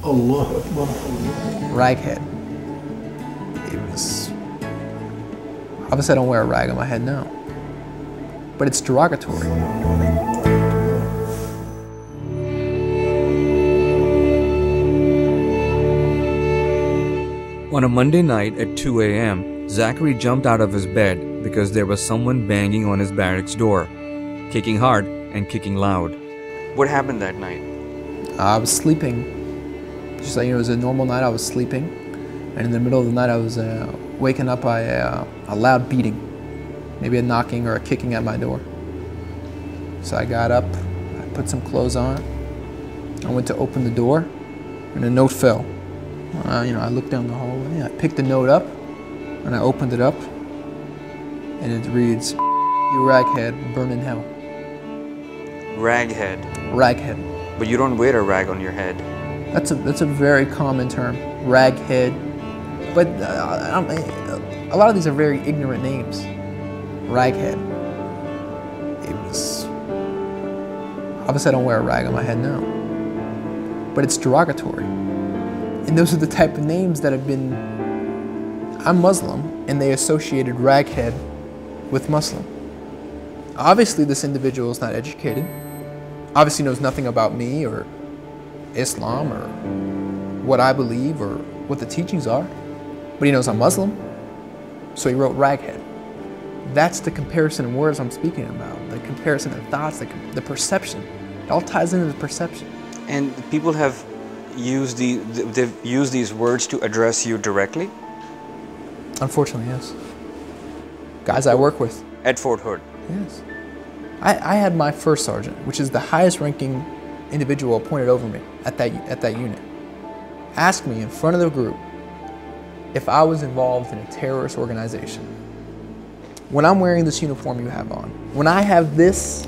Allah Akbar. Raghead. It was... Obviously I don't wear a rag on my head now. But it's derogatory. On a Monday night at 2 a.m., Zachary jumped out of his bed because there was someone banging on his barracks door, kicking hard and kicking loud. What happened that night? I was sleeping. Just like, it was a normal night, I was sleeping. And in the middle of the night, I was waken up by a loud beating. Maybe a knocking or a kicking at my door. So I got up, I put some clothes on. I went to open the door, and a note fell. I looked down the hallway, I picked the note up, and I opened it up, and it reads, "You raghead, burn in hell." Raghead. Raghead. But you don't wear a rag on your head. That's a very common term, raghead. But a lot of these are very ignorant names. Raghead. It was... Obviously I don't wear a rag on my head now. But it's derogatory. And those are the type of names that have been... I'm Muslim, and they associated raghead with Muslim. Obviously this individual is not educated. Obviously knows nothing about me or Islam or what I believe or what the teachings are. But he knows I'm Muslim, so he wrote raghead. That's the comparison in words I'm speaking about. The comparison in thoughts, the perception. It all ties into the perception. And people have used they've used these words to address you directly? Unfortunately, yes. Guys I work with. At Fort Hood? Yes. I had my first sergeant, which is the highest ranking individual appointed over me at that unit, ask me in front of the group if I was involved in a terrorist organization. When I'm wearing this uniform you have on, when I have this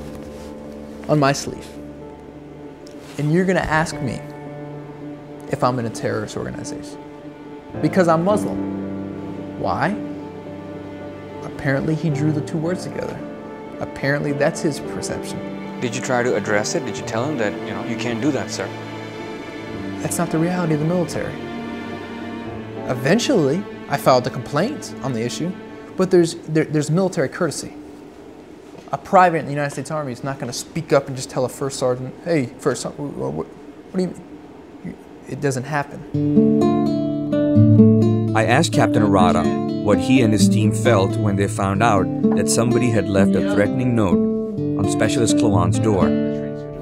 on my sleeve, and you're gonna ask me if I'm in a terrorist organization, because I'm Muslim. Why? Apparently he drew the two words together. Apparently that's his perception. Did you try to address it? Did you tell him that, you can't do that, sir? That's not the reality of the military. Eventually, I filed a complaint on the issue, but there's military courtesy. A private in the United States Army is not going to speak up and just tell a first sergeant, "Hey, first sergeant, what do you mean?" It doesn't happen. I asked Captain Arata what he and his team felt when they found out that somebody had left a threatening note on Specialist Klawonn's door.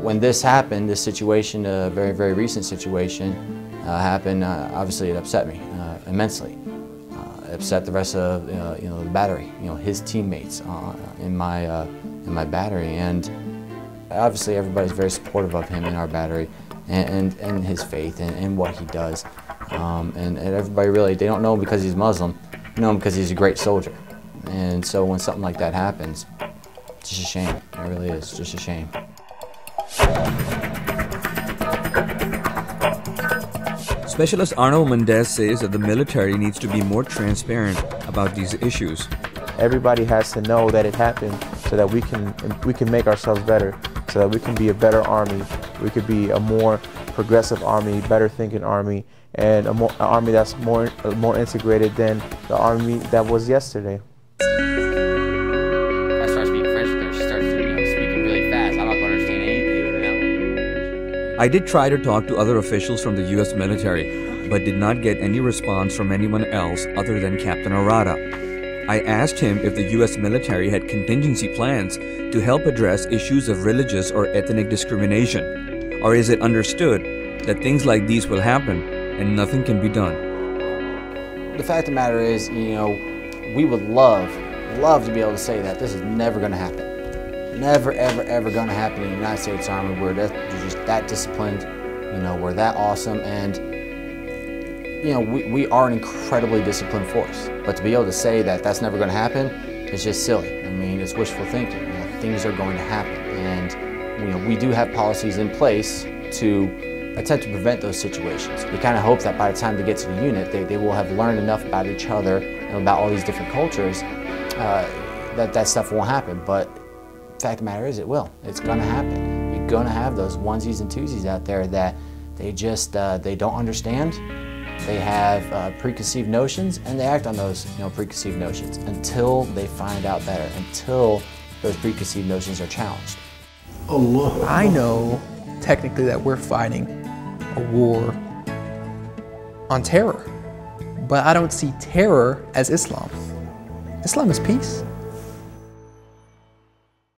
When this happened, this situation, a very, very recent situation, happened, obviously it upset me immensely. It upset the rest of the battery, his teammates in my battery, and obviously everybody's very supportive of him in our battery and his faith and what he does. And everybody really, they don't know him because he's Muslim, they know him because he's a great soldier. And so when something like that happens, it's just a shame. It really is just a shame. Specialist Arnold Mendez says that the military needs to be more transparent about these issues. Everybody has to know that it happened so that we can make ourselves better, so that we can be a better army. We could be a more progressive army, better thinking army, and an army that's more integrated than the army that was yesterday. I start speaking French with her. She starts speaking really fast. I'm not going to understand anything. I did try to talk to other officials from the U.S. military, but did not get any response from anyone else other than Captain Arata. I asked him if the U.S. military had contingency plans to help address issues of religious or ethnic discrimination, or is it understood that things like these will happen and nothing can be done. The fact of the matter is, we would love to be able to say that this is never going to happen. Never, ever, ever going to happen in the United States Army. We're just that disciplined, we're that awesome, and we are an incredibly disciplined force. But to be able to say that that's never going to happen is just silly. I mean, it's wishful thinking. Things are going to happen, and we do have policies in place to attempt to prevent those situations. We kind of hope that by the time they get to the unit, they will have learned enough about each other and about all these different cultures that stuff won't happen. But the fact of the matter is, it will. It's going to happen. You're going to have those onesies and twosies out there that They just, they don't understand. They have preconceived notions, and they act on those preconceived notions until they find out better, until those preconceived notions are challenged. I know technically that we're fighting a war on terror, but I don't see terror as Islam. Islam is peace.